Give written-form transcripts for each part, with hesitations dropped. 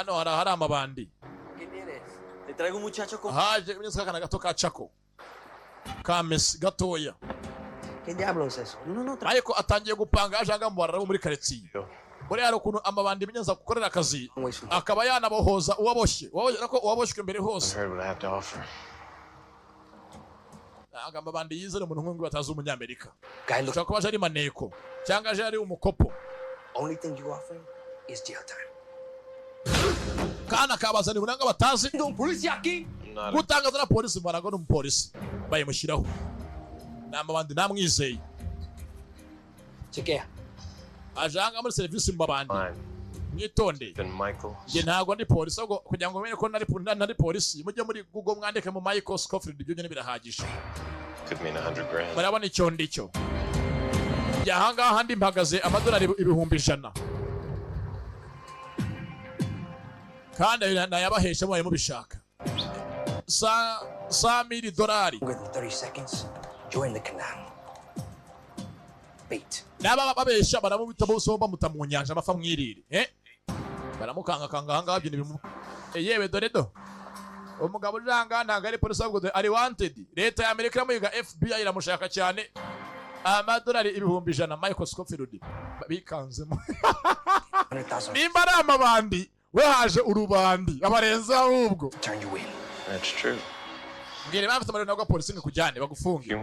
hano hari amabandi. Te traigo un muchacho con Haje imyaka kana gato ka Chako. Ka Messi gatoya. ¿Qué diablos es eso? No. Ariko atangiye gupanga ajanga mu barara muri quartier. Buri hari ukuntu amabandi binyenza gukorera akazi akaba yanabohoza uwaboshye nako uwaboshye imbere hose. Amabandi yizere umuntu nk'umwe batazi umunyamerika. Ushaka kuba ari maneko cyangwa aje ari umukopo. Only thing you offering is jail time. Kana kabaza ni bunanga batazi Polisi aquí. Gutangaza na polisi mbaraga n'umupolisi bayimushyiraho. Namabandi namwizeye. Chequea. Ajanga muri service mbabandi. Mwitonde. Nge ntago ndi polisi ahubwo kugira ngo umenye ko nari polisi mujye muri Google mwandike mu Michael Scofield ibyo nyine birahagije. Barabona icyo ndicyo. Yahanga handi mpagaze amadolari $100,000. Kandi nayabahesha mwaye mubishaka. $100,000. Within 30 seconds, join the canal. Bait. Naba babesha baramubita bose bamuta mu nyanja amafa mwirire. Baramukanga hanga habyo nibimu. Yewe doredo. Umugabo uranga ntago ari polisi ahubwo ari wanted. Leta ya Amerika yamuyiga FBI iramushaka cyane. Amadolari $100,000 Michael Scofield bikanzemo. Nimba ari amabandi we haje urubandi abarenza ahubwo. Turn you in. That's true. Ngire bafite amarero nabwo polisi ngikujyane bagufunge.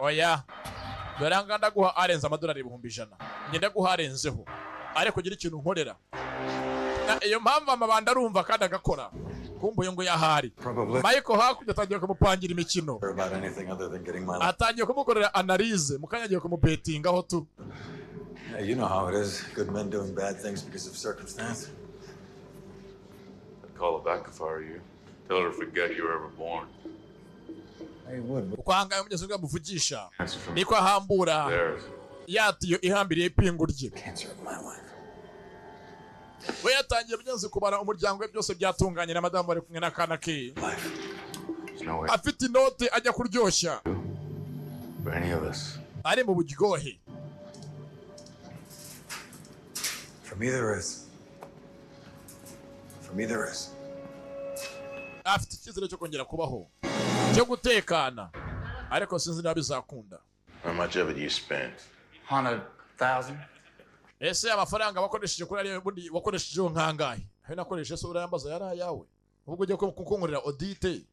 Oya. Doranga ndaguha arenza amadolari $100,000. Ngenda guha arenzeho. Ariko kugira ikintu nkorera. Iyo mpamvu amabanda arumva kandi agakora. Kumbuye ngo yahari. Michael hakujya atangiye kumupangira imikino. Atangiye kumukorera analyze mukanyagiye kumubetinga aho tu. You know how it is. Good men doing bad things because of circumstance. I'd call her back if I were you. Tell her to forget you were ever born. I would. Ukwanga umugezi bwamuvugisha. Niko ahambura. Yatiyo ihambiriye ipingu rye. Cancer of my life. We yatangiye byanze kubara umuryango we byose byatunganye na madamu bari kumwe nakana ke. Afite inote ajya kuryoshya. For any of us. Ari mu bujyohe. For me there is. For me there is. Afite icyizere cyo kongera kubaho. Cyo gutekana. Ariko sinzi niba bizakunda. How much of it you spent? 100,000. Ese amafaranga bakoresheje kuri ari bundi wakoresheje nkangahe? He nakoresheje so urayambaza yari ayawe. Ubwo ujye kukunkurira audit